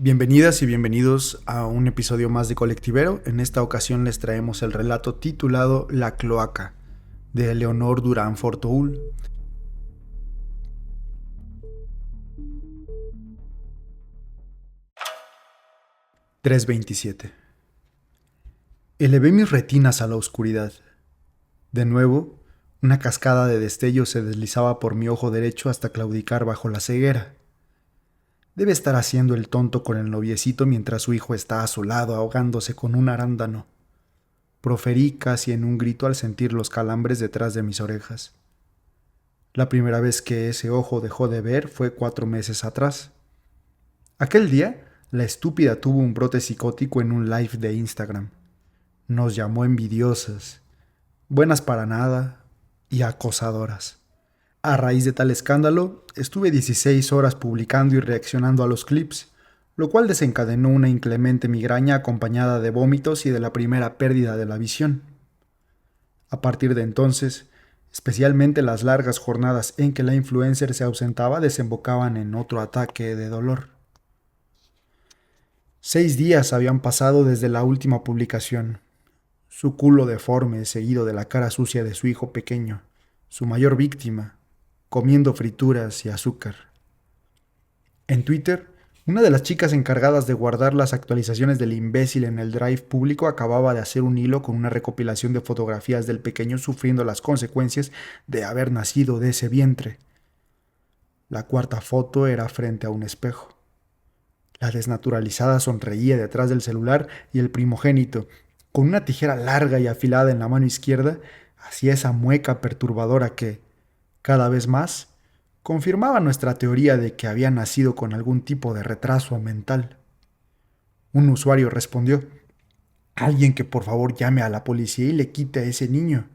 Bienvenidas y bienvenidos a un episodio más de Colectivero. En esta ocasión les traemos el relato titulado La Cloaca, de Leonor Durán Fortoul. (3:27) Elevé mis retinas a la oscuridad. De nuevo, una cascada de destellos se deslizaba por mi ojo derecho hasta claudicar bajo la ceguera. Debe estar haciendo el tonto con el noviecito mientras su hijo está a su lado ahogándose con un arándano. Proferí casi en un grito al sentir los calambres detrás de mis orejas. La primera vez que ese ojo dejó de ver fue 4 meses atrás. Aquel día, la estúpida tuvo un brote psicótico en un live de Instagram. Nos llamó envidiosas, buenas para nada y acosadoras. A raíz de tal escándalo, estuve 16 horas publicando y reaccionando a los clips, lo cual desencadenó una inclemente migraña acompañada de vómitos y de la primera pérdida de la visión. A partir de entonces, especialmente las largas jornadas en que la influencer se ausentaba desembocaban en otro ataque de dolor. 6 días habían pasado desde la última publicación. Su culo deforme, seguido de la cara sucia de su hijo pequeño, su mayor víctima, comiendo frituras y azúcar. En Twitter, una de las chicas encargadas de guardar las actualizaciones del imbécil en el drive público acababa de hacer un hilo con una recopilación de fotografías del pequeño sufriendo las consecuencias de haber nacido de ese vientre. La cuarta foto era frente a un espejo. La desnaturalizada sonreía detrás del celular y el primogénito, con una tijera larga y afilada en la mano izquierda, hacía esa mueca perturbadora que, cada vez más, confirmaba nuestra teoría de que había nacido con algún tipo de retraso mental. Un usuario respondió: «Alguien que por favor llame a la policía y le quite a ese niño.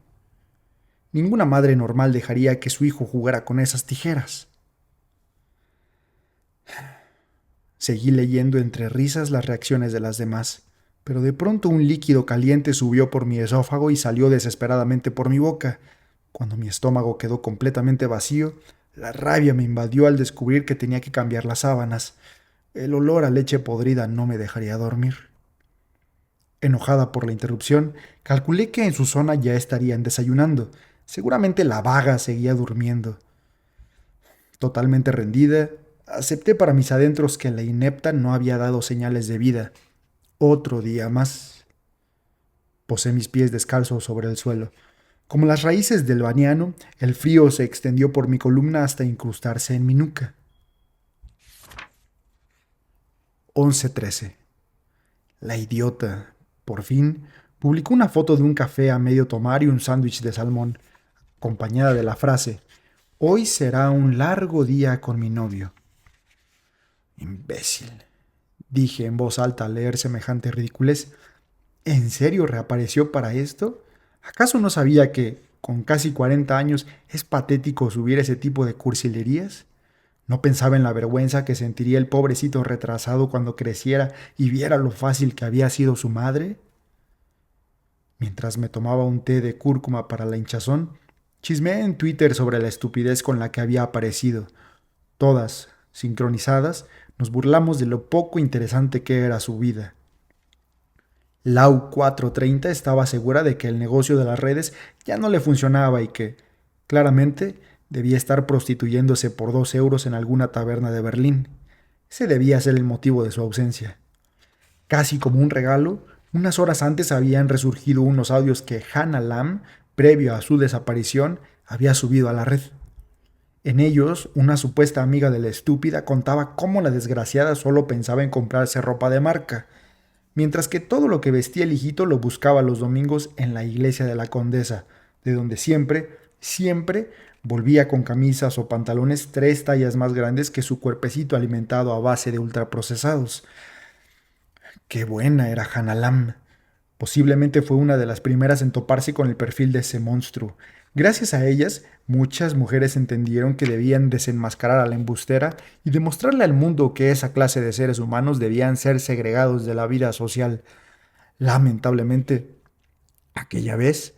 Ninguna madre normal dejaría que su hijo jugara con esas tijeras». Seguí leyendo entre risas las reacciones de las demás, pero de pronto un líquido caliente subió por mi esófago y salió desesperadamente por mi boca. Cuando mi estómago quedó completamente vacío, la rabia me invadió al descubrir que tenía que cambiar las sábanas. El olor a leche podrida no me dejaría dormir. Enojada por la interrupción, calculé que en su zona ya estarían desayunando. Seguramente la vaga seguía durmiendo. Totalmente rendida, acepté para mis adentros que la inepta no había dado señales de vida. Otro día más. Posé mis pies descalzos sobre el suelo. Como las raíces del baniano, el frío se extendió por mi columna hasta incrustarse en mi nuca. 11:13. La idiota, por fin, publicó una foto de un café a medio tomar y un sándwich de salmón, acompañada de la frase: «Hoy será un largo día con mi novio». Imbécil, dije en voz alta al leer semejante ridiculez. ¿En serio reapareció para esto? ¿Acaso no sabía que, con casi 40 años, es patético subir ese tipo de cursilerías? ¿No pensaba en la vergüenza que sentiría el pobrecito retrasado cuando creciera y viera lo fácil que había sido su madre? Mientras me tomaba un té de cúrcuma para la hinchazón, chismeé en Twitter sobre la estupidez con la que había aparecido. Todas, sincronizadas, nos burlamos de lo poco interesante que era su vida. Lau 430 estaba segura de que el negocio de las redes ya no le funcionaba y que, claramente, debía estar prostituyéndose por 2 euros en alguna taberna de Berlín. Ese debía ser el motivo de su ausencia. Casi como un regalo, unas horas antes habían resurgido unos audios que Hannah Lam, previo a su desaparición, había subido a la red. En ellos, una supuesta amiga de la estúpida contaba cómo la desgraciada solo pensaba en comprarse ropa de marca, mientras que todo lo que vestía el hijito lo buscaba los domingos en la iglesia de la Condesa, de donde siempre volvía con camisas o pantalones 3 tallas más grandes que su cuerpecito alimentado a base de ultraprocesados. ¡Qué buena era Hannah Lam! Posiblemente fue una de las primeras en toparse con el perfil de ese monstruo. Gracias a ellas, muchas mujeres entendieron que debían desenmascarar a la embustera y demostrarle al mundo que esa clase de seres humanos debían ser segregados de la vida social. Lamentablemente, aquella vez,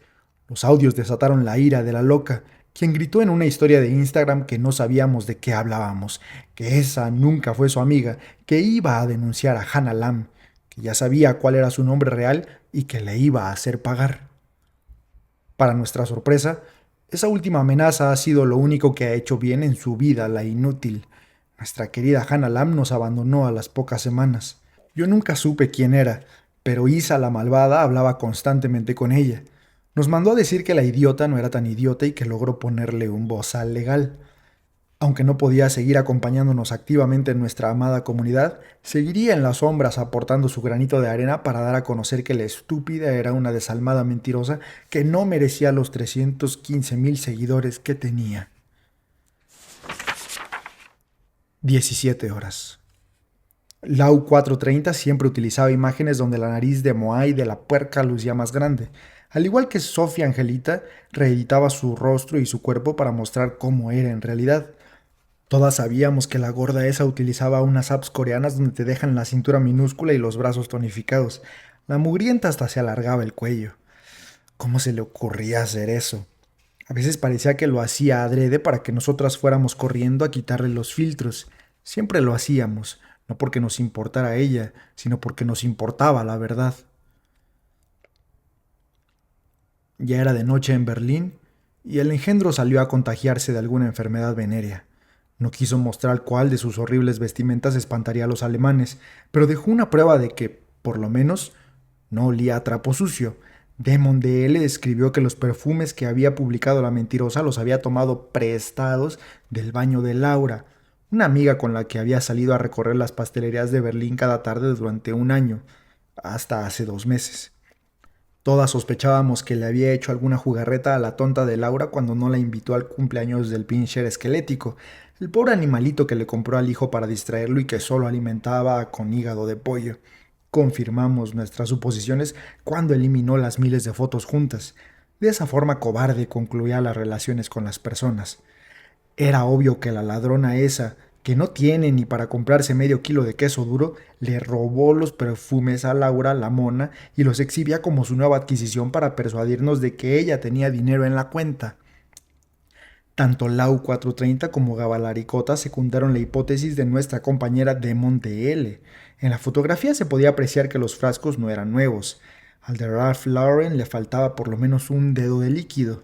los audios desataron la ira de la loca, quien gritó en una historia de Instagram que no sabíamos de qué hablábamos, que esa nunca fue su amiga, que iba a denunciar a Hannah Lam, que ya sabía cuál era su nombre real y que le iba a hacer pagar. Para nuestra sorpresa, esa última amenaza ha sido lo único que ha hecho bien en su vida, la inútil. Nuestra querida Hannah Lam nos abandonó a las pocas semanas. Yo nunca supe quién era, pero Isa la malvada hablaba constantemente con ella. Nos mandó a decir que la idiota no era tan idiota y que logró ponerle un bozal legal. Aunque no podía seguir acompañándonos activamente en nuestra amada comunidad, seguiría en las sombras aportando su granito de arena para dar a conocer que la estúpida era una desalmada mentirosa que no merecía los 315,000 seguidores que tenía. 17 horas. Lau 430 siempre utilizaba imágenes donde la nariz de Moai de la puerca lucía más grande. Al igual que Sofía Angelita, reeditaba su rostro y su cuerpo para mostrar cómo era en realidad. Todas sabíamos que la gorda esa utilizaba unas apps coreanas donde te dejan la cintura minúscula y los brazos tonificados. La mugrienta hasta se alargaba el cuello. ¿Cómo se le ocurría hacer eso? A veces parecía que lo hacía adrede para que nosotras fuéramos corriendo a quitarle los filtros. Siempre lo hacíamos, no porque nos importara ella, sino porque nos importaba la verdad. Ya era de noche en Berlín y el engendro salió a contagiarse de alguna enfermedad venérea. No quiso mostrar cuál de sus horribles vestimentas espantaría a los alemanes, pero dejó una prueba de que, por lo menos, no olía a trapo sucio. Demon DL escribió que los perfumes que había publicado la mentirosa los había tomado prestados del baño de Laura, una amiga con la que había salido a recorrer las pastelerías de Berlín cada tarde durante un año, hasta hace 2 meses. Todas sospechábamos que le había hecho alguna jugarreta a la tonta de Laura cuando no la invitó al cumpleaños del pincher esquelético, el pobre animalito que le compró al hijo para distraerlo y que solo alimentaba con hígado de pollo. Confirmamos nuestras suposiciones cuando eliminó las miles de fotos juntas. De esa forma cobarde concluía las relaciones con las personas. Era obvio que la ladrona esa, que no tiene ni para comprarse medio kilo de queso duro, le robó los perfumes a Laura, la mona, y los exhibía como su nueva adquisición para persuadirnos de que ella tenía dinero en la cuenta. Tanto Lau 430 como Gabalaricota secundaron la hipótesis de nuestra compañera Demon DL. En la fotografía se podía apreciar que los frascos no eran nuevos. Al de Ralph Lauren le faltaba por lo menos un dedo de líquido.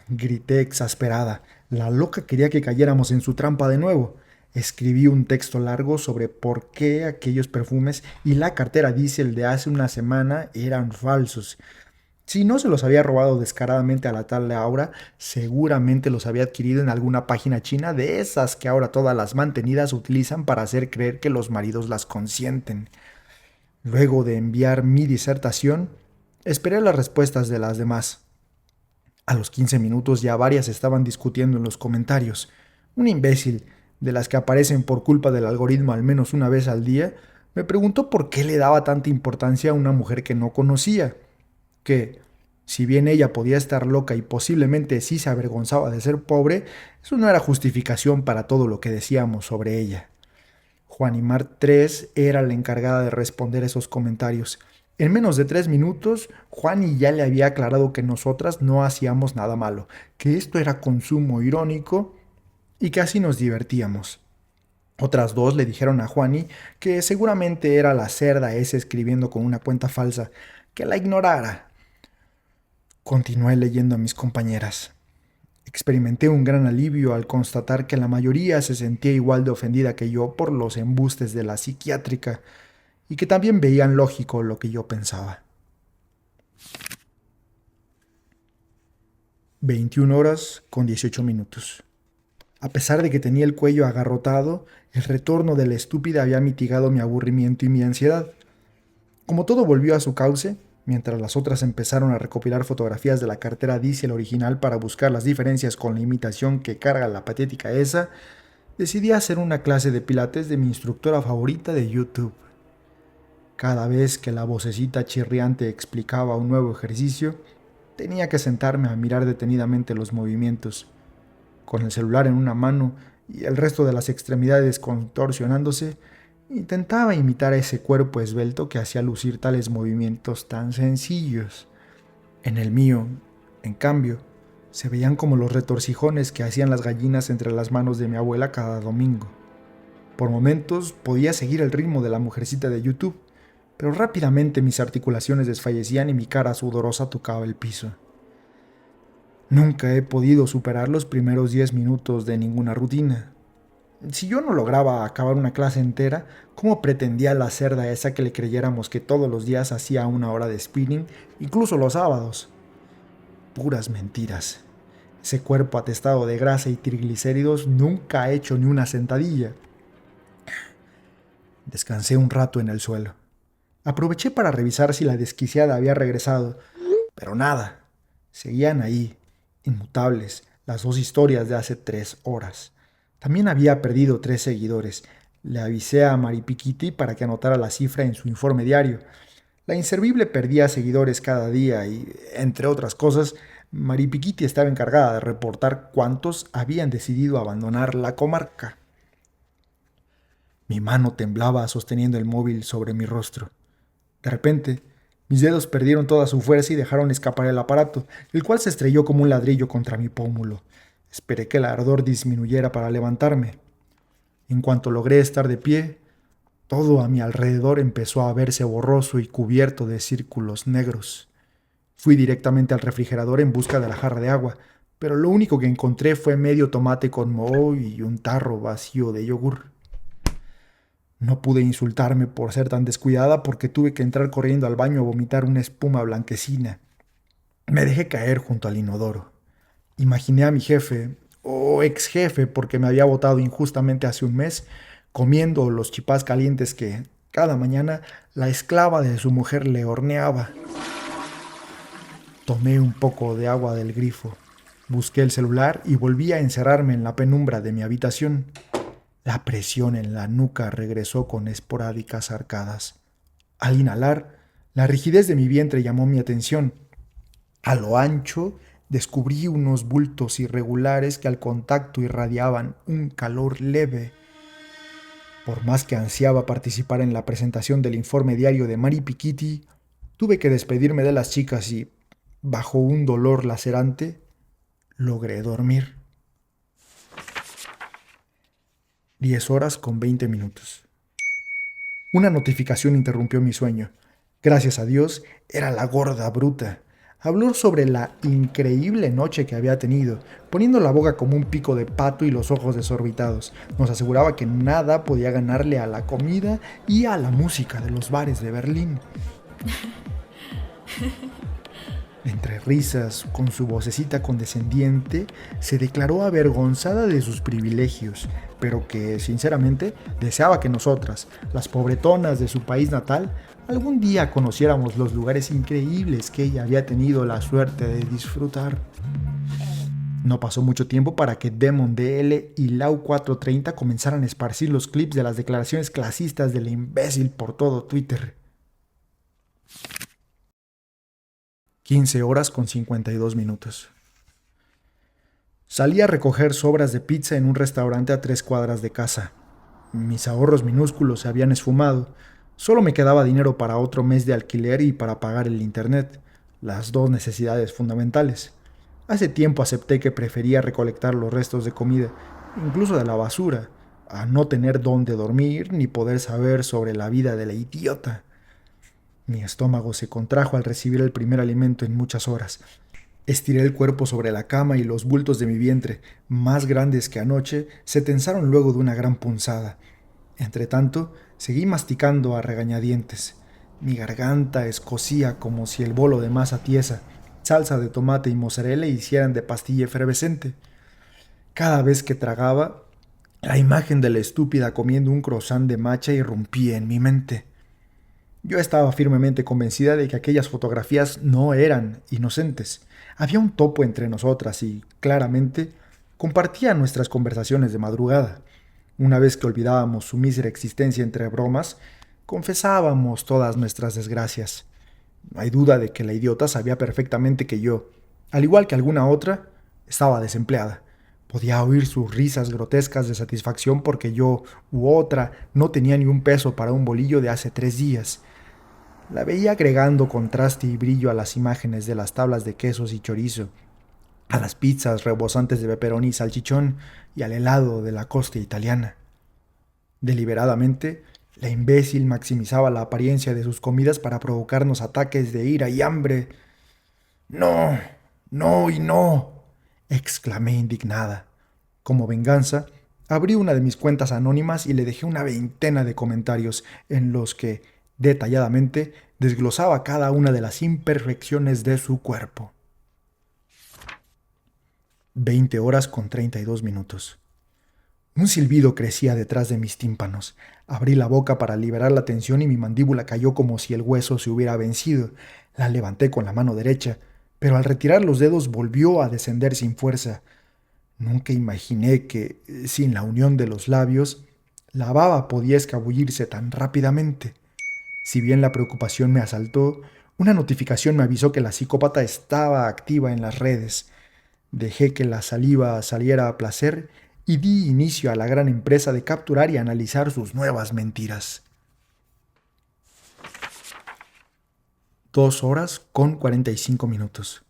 Grité exasperada. La loca quería que cayéramos en su trampa de nuevo. Escribí un texto largo sobre por qué aquellos perfumes y la cartera diésel de hace una semana eran falsos. Si no se los había robado descaradamente a la tal Laura, seguramente los había adquirido en alguna página china de esas que ahora todas las mantenidas utilizan para hacer creer que los maridos las consienten. Luego de enviar mi disertación, esperé las respuestas de las demás. A los 15 minutos ya varias estaban discutiendo en los comentarios. Un imbécil, de las que aparecen por culpa del algoritmo al menos una vez al día, me preguntó por qué le daba tanta importancia a una mujer que no conocía. Que, si bien ella podía estar loca y posiblemente sí se avergonzaba de ser pobre, eso no era justificación para todo lo que decíamos sobre ella. Juanimar 3 era la encargada de responder esos comentarios. En menos de 3 minutos, Juani ya le había aclarado que nosotras no hacíamos nada malo, que esto era consumo irónico y que así nos divertíamos. Otras dos le dijeron a Juani que seguramente era la cerda esa escribiendo con una cuenta falsa, que la ignorara. Continué leyendo a mis compañeras. Experimenté un gran alivio al constatar que la mayoría se sentía igual de ofendida que yo por los embustes de la psiquiátrica y que también veían lógico lo que yo pensaba. 21 horas con 18 minutos. A pesar de que tenía el cuello agarrotado, el retorno de la estúpida había mitigado mi aburrimiento y mi ansiedad. Como todo volvió a su cauce, mientras las otras empezaron a recopilar fotografías de la cartera diesel original para buscar las diferencias con la imitación que carga la patética esa, decidí hacer una clase de pilates de mi instructora favorita de YouTube. Cada vez que la vocecita chirriante explicaba un nuevo ejercicio, tenía que sentarme a mirar detenidamente los movimientos. Con el celular en una mano y el resto de las extremidades contorsionándose, intentaba imitar a ese cuerpo esbelto que hacía lucir tales movimientos tan sencillos. En el mío, en cambio, Se veían como los retorcijones que hacían las gallinas entre las manos de mi abuela cada domingo. Por momentos podía seguir el ritmo de la mujercita de YouTube, pero rápidamente mis articulaciones desfallecían y mi cara sudorosa tocaba el piso. Nunca he podido superar los primeros 10 minutos de ninguna rutina. Si yo no lograba acabar una clase entera, ¿cómo pretendía la cerda esa que le creyéramos que todos los días hacía 1 hora de spinning, incluso los sábados? Puras mentiras. Ese cuerpo atestado de grasa y triglicéridos nunca ha hecho ni una sentadilla. Descansé un rato en el suelo. Aproveché para revisar si la desquiciada había regresado, pero nada. Seguían ahí, inmutables, las 2 historias de hace 3 horas. También había perdido 3 seguidores. Le avisé a Maripiquiti para que anotara la cifra en su informe diario. La inservible perdía seguidores cada día y, entre otras cosas, Maripiquiti estaba encargada de reportar cuántos habían decidido abandonar la comarca. Mi mano temblaba sosteniendo el móvil sobre mi rostro. De repente, mis dedos perdieron toda su fuerza y dejaron escapar el aparato, el cual se estrelló como un ladrillo contra mi pómulo. Esperé que el ardor disminuyera para levantarme. En cuanto logré estar de pie, todo a mi alrededor empezó a verse borroso y cubierto de círculos negros. Fui directamente al refrigerador en busca de la jarra de agua, pero lo único que encontré fue medio tomate con moho y un tarro vacío de yogur. No pude insultarme por ser tan descuidada porque tuve que entrar corriendo al baño a vomitar una espuma blanquecina. Me dejé caer junto al inodoro. Imaginé a mi jefe, o ex jefe porque me había botado injustamente hace un mes, comiendo los chipás calientes que, cada mañana, la esclava de su mujer le horneaba. Tomé un poco de agua del grifo, busqué el celular y volví a encerrarme en la penumbra de mi habitación. La presión en la nuca regresó con esporádicas arcadas. Al inhalar, la rigidez de mi vientre llamó mi atención. A lo ancho, descubrí unos bultos irregulares que al contacto irradiaban un calor leve. Por más que ansiaba participar en la presentación del informe diario de Maripiquiti, tuve que despedirme de las chicas y, bajo un dolor lacerante, logré dormir. 10:20. Una notificación interrumpió mi sueño. Gracias a Dios, era la gorda bruta. Habló sobre la increíble noche que había tenido, poniendo la boca como un pico de pato y los ojos desorbitados. Nos aseguraba que nada podía ganarle a la comida y a la música de los bares de Berlín. Entre risas, con su vocecita condescendiente, se declaró avergonzada de sus privilegios, pero que, sinceramente, deseaba que nosotras, las pobretonas de su país natal, algún día conociéramos los lugares increíbles que ella había tenido la suerte de disfrutar. No pasó mucho tiempo para que Demon DL y Lau 430 comenzaran a esparcir los clips de las declaraciones clasistas del imbécil por todo Twitter. 15:52. Salí a recoger sobras de pizza en un restaurante a 3 cuadras de casa. Mis ahorros minúsculos se habían esfumado. Solo me quedaba dinero para otro mes de alquiler y para pagar el internet, las 2 necesidades fundamentales. Hace tiempo acepté que prefería recolectar los restos de comida, incluso de la basura, a no tener dónde dormir ni poder saber sobre la vida de la idiota. Mi estómago se contrajo al recibir el primer alimento en muchas horas. Estiré el cuerpo sobre la cama y los bultos de mi vientre, más grandes que anoche, se tensaron luego de una gran punzada. Entretanto, seguí masticando a regañadientes. Mi garganta escocía como si el bolo de masa tiesa, salsa de tomate y mozzarella hicieran de pastilla efervescente. Cada vez que tragaba, la imagen de la estúpida comiendo un croissant de matcha irrumpía en mi mente. Yo estaba firmemente convencida de que aquellas fotografías no eran inocentes. Había un topo entre nosotras y, claramente, compartía nuestras conversaciones de madrugada. Una vez que olvidábamos su mísera existencia entre bromas, confesábamos todas nuestras desgracias. No hay duda de que la idiota sabía perfectamente que yo, al igual que alguna otra, estaba desempleada. Podía oír sus risas grotescas de satisfacción porque yo u otra no tenía ni un peso para un bolillo de hace 3 días. La veía agregando contraste y brillo a las imágenes de las tablas de quesos y chorizo, a las pizzas rebosantes de pepperoni y salchichón y al helado de la costa italiana. Deliberadamente, la imbécil maximizaba la apariencia de sus comidas para provocarnos ataques de ira y hambre. No, no y no, exclamé indignada. Como venganza, abrí una de mis cuentas anónimas y le dejé una veintena de comentarios en los que, detalladamente, desglosaba cada una de las imperfecciones de su cuerpo. 20 horas con 32 minutos. Un silbido crecía detrás de mis tímpanos. Abrí la boca para liberar la tensión y mi mandíbula cayó como si el hueso se hubiera vencido. La levanté con la mano derecha, pero al retirar los dedos volvió a descender sin fuerza. Nunca imaginé que, sin la unión de los labios, la baba podía escabullirse tan rápidamente. Si bien la preocupación me asaltó, una notificación me avisó que la psicópata estaba activa en las redes. Dejé que la saliva saliera a placer y di inicio a la gran empresa de capturar y analizar sus nuevas mentiras. 2 horas con 45 minutos.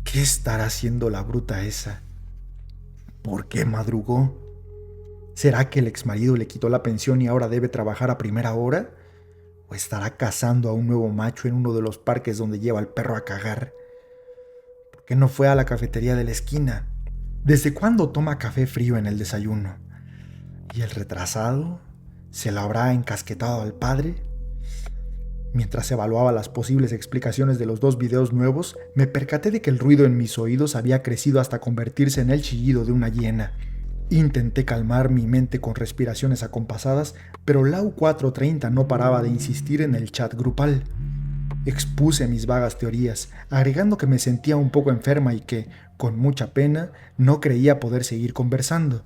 ¿Qué estará haciendo la bruta esa? ¿Por qué madrugó? ¿Será que el exmarido le quitó la pensión y ahora debe trabajar a primera hora? ¿O estará cazando a un nuevo macho en uno de los parques donde lleva al perro a cagar? ¿Por qué no fue a la cafetería de la esquina? ¿Desde cuándo toma café frío en el desayuno? ¿Y el retrasado? ¿Se lo habrá encasquetado al padre? Mientras evaluaba las posibles explicaciones de los 2 videos nuevos, me percaté de que el ruido en mis oídos había crecido hasta convertirse en el chillido de una hiena. Intenté calmar mi mente con respiraciones acompasadas, pero Lau 430 no paraba de insistir en el chat grupal. Expuse mis vagas teorías, agregando que me sentía un poco enferma y que, con mucha pena, no creía poder seguir conversando.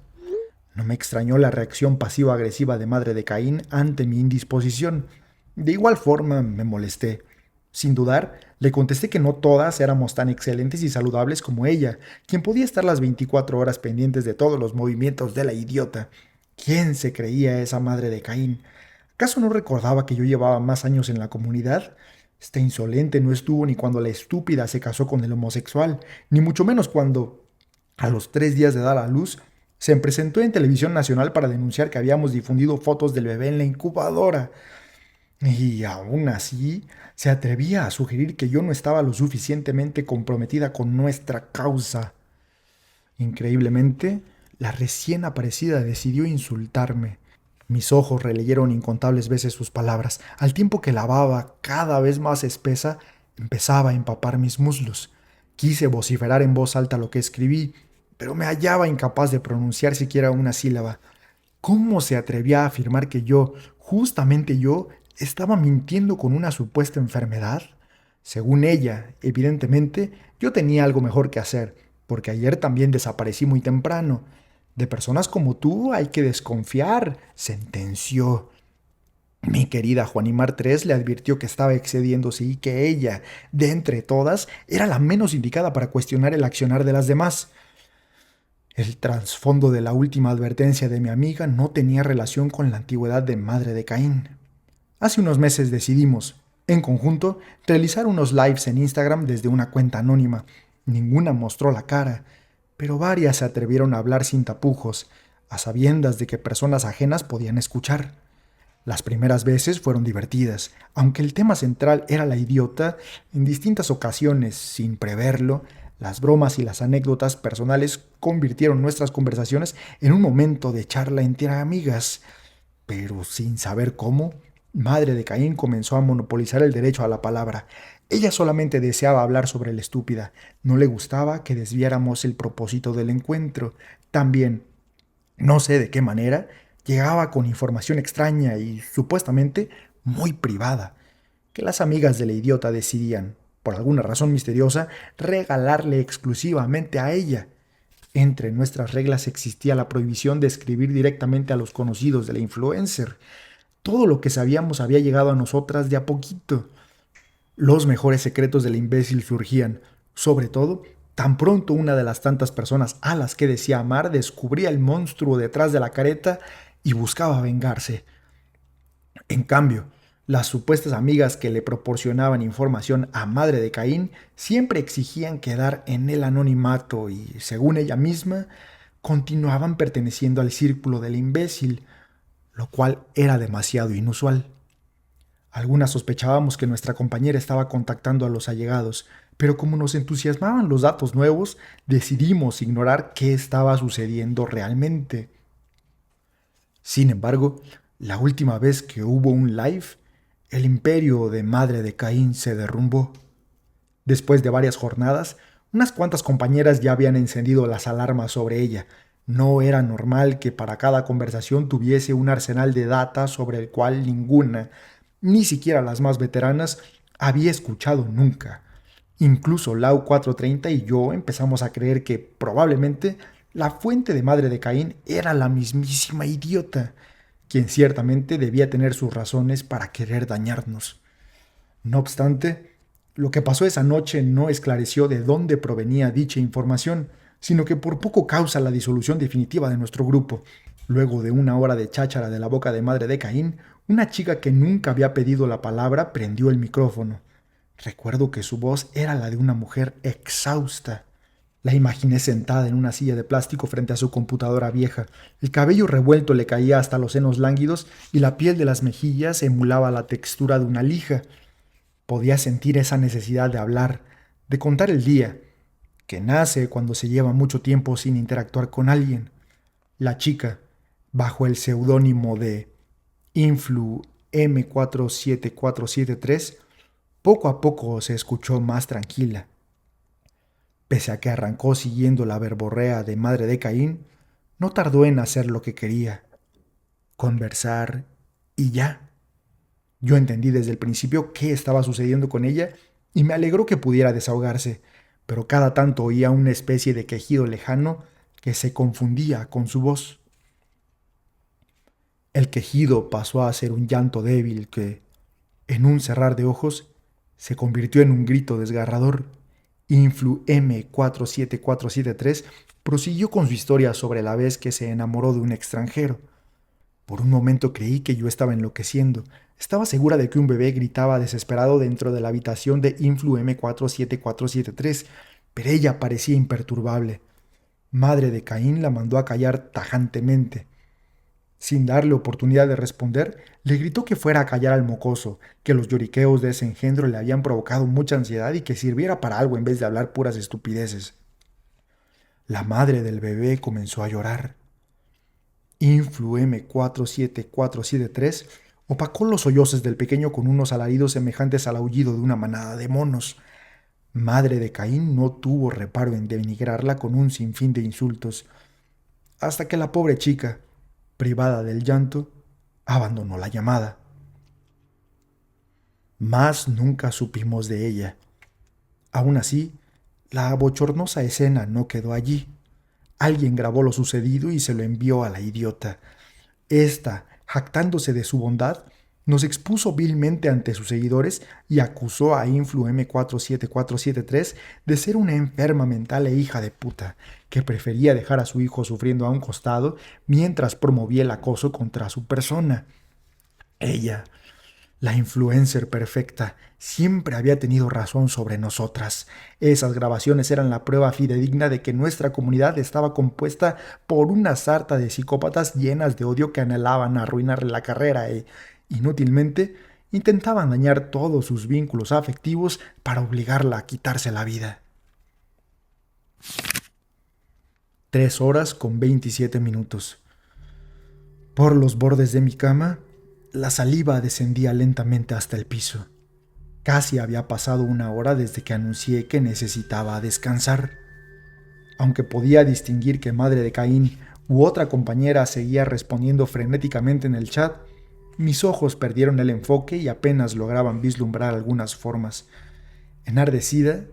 No me extrañó la reacción pasivo-agresiva de Madre de Caín ante mi indisposición. De igual forma, me molesté. Sin dudar, le contesté que no todas éramos tan excelentes y saludables como ella, quien podía estar las 24 horas pendientes de todos los movimientos de la idiota. ¿Quién se creía esa Madre de Caín? ¿Acaso no recordaba que yo llevaba más años en la comunidad? Esta insolente no estuvo ni cuando la estúpida se casó con el homosexual, ni mucho menos cuando, a los 3 días de dar a luz, se presentó en Televisión Nacional para denunciar que habíamos difundido fotos del bebé en la incubadora. Y aún así, se atrevía a sugerir que yo no estaba lo suficientemente comprometida con nuestra causa. Increíblemente, la recién aparecida decidió insultarme. Mis ojos releyeron incontables veces sus palabras, al tiempo que la baba, cada vez más espesa, empezaba a empapar mis muslos. Quise vociferar en voz alta lo que escribí, pero me hallaba incapaz de pronunciar siquiera una sílaba. ¿Cómo se atrevía a afirmar que yo, justamente yo, estaba mintiendo con una supuesta enfermedad? Según ella, evidentemente, yo tenía algo mejor que hacer, porque ayer también desaparecí muy temprano. De personas como tú hay que desconfiar, sentenció. Mi querida Juanimar III le advirtió que estaba excediéndose y que ella, de entre todas, era la menos indicada para cuestionar el accionar de las demás. El trasfondo de la última advertencia de mi amiga no tenía relación con la antigüedad de Madre de Caín. Hace unos meses decidimos, en conjunto, realizar unos lives en Instagram desde una cuenta anónima. Ninguna mostró la cara, pero varias se atrevieron a hablar sin tapujos, a sabiendas de que personas ajenas podían escuchar. Las primeras veces fueron divertidas, aunque el tema central era la idiota. En distintas ocasiones, sin preverlo, las bromas y las anécdotas personales convirtieron nuestras conversaciones en un momento de charla entre amigas. Pero sin saber cómo, Madre de Caín comenzó a monopolizar el derecho a la palabra. Ella solamente deseaba hablar sobre la estúpida. No le gustaba que desviáramos el propósito del encuentro. También, no sé de qué manera, llegaba con información extraña y supuestamente muy privada, que las amigas de la idiota decidían, por alguna razón misteriosa, regalarle exclusivamente a ella. Entre nuestras reglas existía la prohibición de escribir directamente a los conocidos de la influencer. Todo lo que sabíamos había llegado a nosotras de a poquito. Los mejores secretos del imbécil surgían, sobre todo, tan pronto una de las tantas personas a las que decía amar descubría el monstruo detrás de la careta y buscaba vengarse. En cambio, Las supuestas amigas que le proporcionaban información a Madre de Caín siempre exigían quedar en el anonimato y, según ella misma, continuaban perteneciendo al círculo del imbécil, lo cual era demasiado inusual. Algunas sospechábamos que nuestra compañera estaba contactando a los allegados, pero como nos entusiasmaban los datos nuevos, decidimos ignorar qué estaba sucediendo realmente. Sin embargo, la última vez que hubo un live, el imperio de Madre de Caín se derrumbó. Después de varias jornadas, unas cuantas compañeras ya habían encendido las alarmas sobre ella. No era normal que para cada conversación tuviese un arsenal de data sobre el cual ninguna, ni siquiera las más veteranas, había escuchado nunca. Incluso Lau 430 y yo empezamos a creer que probablemente la fuente de Madre de Caín era la mismísima idiota, quien ciertamente debía tener sus razones para querer dañarnos. No obstante, lo que pasó esa noche no esclareció de dónde provenía dicha información, sino que por poco causa la disolución definitiva de nuestro grupo. Luego de una hora de cháchara de la boca de Madre de Caín, una chica que nunca había pedido la palabra prendió el micrófono. Recuerdo que su voz era la de una mujer exhausta. La imaginé sentada en una silla de plástico frente a su computadora vieja. El cabello revuelto le caía hasta los senos lánguidos y la piel de las mejillas emulaba la textura de una lija. Podía sentir esa necesidad de hablar, de contar el día, que nace cuando se lleva mucho tiempo sin interactuar con alguien. La chica, bajo el seudónimo de Influ M47473, poco a poco se escuchó más tranquila. Pese a que arrancó siguiendo la verborrea de Madre de Caín, no tardó en hacer lo que quería: conversar y ya. Yo entendí desde el principio qué estaba sucediendo con ella y me alegró que pudiera desahogarse, pero cada tanto oía una especie de quejido lejano que se confundía con su voz. El quejido pasó a ser un llanto débil que, en un cerrar de ojos, se convirtió en un grito desgarrador. Influ M47473 prosiguió con su historia sobre la vez que se enamoró de un extranjero. Por un momento creí que yo estaba enloqueciendo. Estaba segura de que un bebé gritaba desesperado dentro de la habitación de Influ M47473, pero ella parecía imperturbable. Madre de Caín la mandó a callar tajantemente. Sin darle oportunidad de responder, le gritó que fuera a callar al mocoso, que los lloriqueos de ese engendro le habían provocado mucha ansiedad y que sirviera para algo en vez de hablar puras estupideces. La madre del bebé comenzó a llorar. Influ M47473 opacó los sollozos del pequeño con unos alaridos semejantes al aullido de una manada de monos. Madre de Caín no tuvo reparo en denigrarla con un sinfín de insultos, hasta que la pobre chica, privada del llanto, abandonó la llamada. Más nunca supimos de ella. Aún así, la bochornosa escena no quedó allí. Alguien grabó lo sucedido y se lo envió a la idiota. Esta, jactándose de su bondad, nos expuso vilmente ante sus seguidores y acusó a Influ M47473 de ser una enferma mental e hija de puta, que prefería dejar a su hijo sufriendo a un costado mientras promovía el acoso contra su persona. Ella, la influencer perfecta, siempre había tenido razón sobre nosotras. Esas grabaciones eran la prueba fidedigna de que nuestra comunidad estaba compuesta por una sarta de psicópatas llenas de odio que anhelaban arruinarle la carrera e, inútilmente, intentaban dañar todos sus vínculos afectivos para obligarla a quitarse la vida. 3 horas con 27 minutos. Por los bordes de mi cama, la saliva descendía lentamente hasta el piso. Casi había pasado 1 hora desde que anuncié que necesitaba descansar. Aunque podía distinguir que Madre de Caín u otra compañera seguía respondiendo frenéticamente en el chat, mis ojos perdieron el enfoque y apenas lograban vislumbrar algunas formas. Enardecida,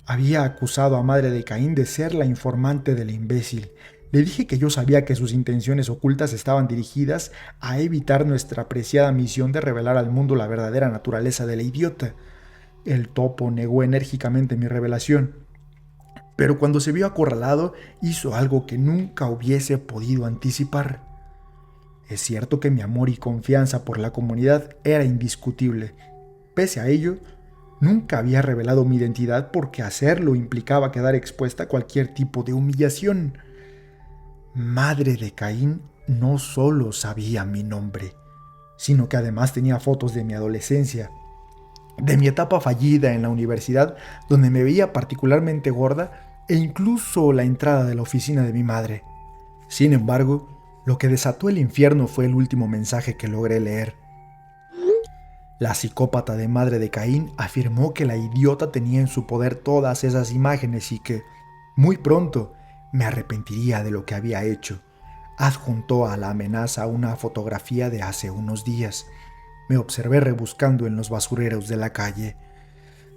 había acusado a Madre de Caín de ser la informante del imbécil. Le dije que yo sabía que sus intenciones ocultas estaban dirigidas a evitar nuestra preciada misión de revelar al mundo la verdadera naturaleza de la idiota. El topo negó enérgicamente mi revelación, pero cuando se vio acorralado hizo algo que nunca hubiese podido anticipar. Es cierto que mi amor y confianza por la comunidad era indiscutible. Pese a ello, nunca había revelado mi identidad porque hacerlo implicaba quedar expuesta a cualquier tipo de humillación. Madre de Caín no solo sabía mi nombre, sino que además tenía fotos de mi adolescencia, de mi etapa fallida en la universidad, donde me veía particularmente gorda, e incluso la entrada de la oficina de mi madre. Sin embargo, lo que desató el infierno fue el último mensaje que logré leer. La psicópata de madre de Caín afirmó que la idiota tenía en su poder todas esas imágenes y que, muy pronto, me arrepentiría de lo que había hecho. Adjuntó a la amenaza una fotografía de hace unos días. Me observé rebuscando en los basureros de la calle.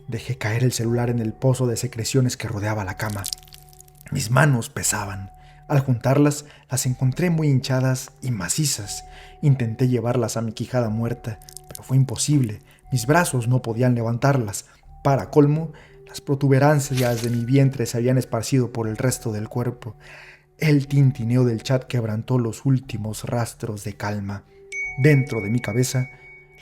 Dejé caer el celular en el pozo de secreciones que rodeaba la cama. Mis manos pesaban. Al juntarlas, las encontré muy hinchadas y macizas. Intenté llevarlas a mi quijada muerta, pero fue imposible. Mis brazos no podían levantarlas. Para colmo, las protuberancias de mi vientre se habían esparcido por el resto del cuerpo. El tintineo del chat quebrantó los últimos rastros de calma. Dentro de mi cabeza,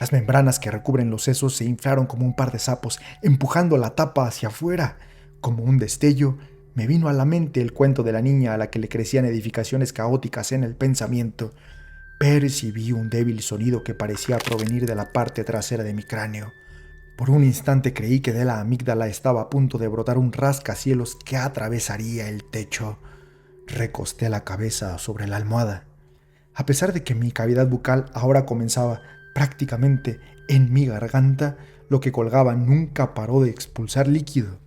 las membranas que recubren los sesos se inflaron como un par de sapos, empujando la tapa hacia afuera. Como un destello, me vino a la mente el cuento de la niña a la que le crecían edificaciones caóticas en el pensamiento. Percibí un débil sonido que parecía provenir de la parte trasera de mi cráneo. Por un instante creí que de la amígdala estaba a punto de brotar un rascacielos que atravesaría el techo. Recosté la cabeza sobre la almohada. A pesar de que mi cavidad bucal ahora comenzaba prácticamente en mi garganta, lo que colgaba nunca paró de expulsar líquido.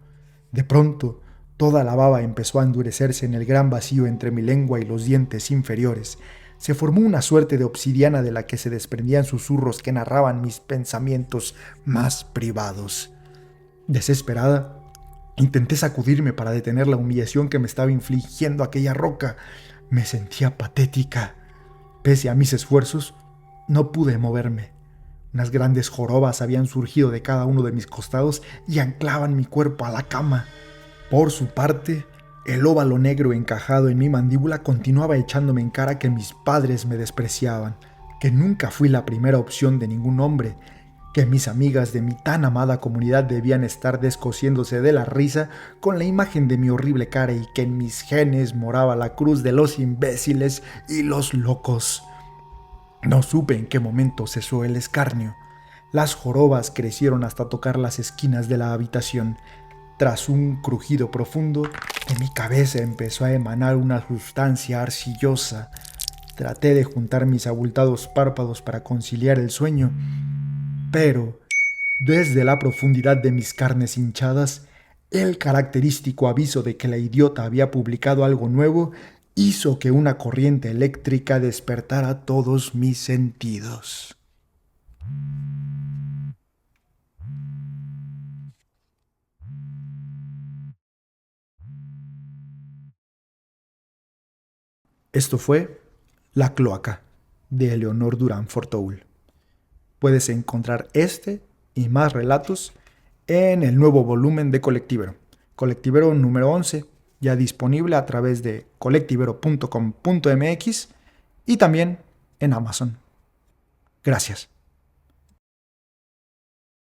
De pronto, toda la baba empezó a endurecerse en el gran vacío entre mi lengua y los dientes inferiores. Se formó una suerte de obsidiana de la que se desprendían susurros que narraban mis pensamientos más privados. Desesperada, intenté sacudirme para detener la humillación que me estaba infligiendo aquella roca. Me sentía patética. Pese a mis esfuerzos, no pude moverme. Unas grandes jorobas habían surgido de cada uno de mis costados y anclaban mi cuerpo a la cama. Por su parte, el óvalo negro encajado en mi mandíbula continuaba echándome en cara que mis padres me despreciaban, que nunca fui la primera opción de ningún hombre, que mis amigas de mi tan amada comunidad debían estar descosiéndose de la risa con la imagen de mi horrible cara y que en mis genes moraba la cruz de los imbéciles y los locos. No supe en qué momento cesó el escarnio. Las jorobas crecieron hasta tocar las esquinas de la habitación. Tras un crujido profundo, de mi cabeza empezó a emanar una sustancia arcillosa. Traté de juntar mis abultados párpados para conciliar el sueño, pero desde la profundidad de mis carnes hinchadas, el característico aviso de que la idiota había publicado algo nuevo hizo que una corriente eléctrica despertara todos mis sentidos. Esto fue La Cloaca, de Eleonor Durán Fortoul. Puedes encontrar este y más relatos en el nuevo volumen de Colectivero, Colectivero número 11, ya disponible a través de colectivero.com.mx y también en Amazon. Gracias.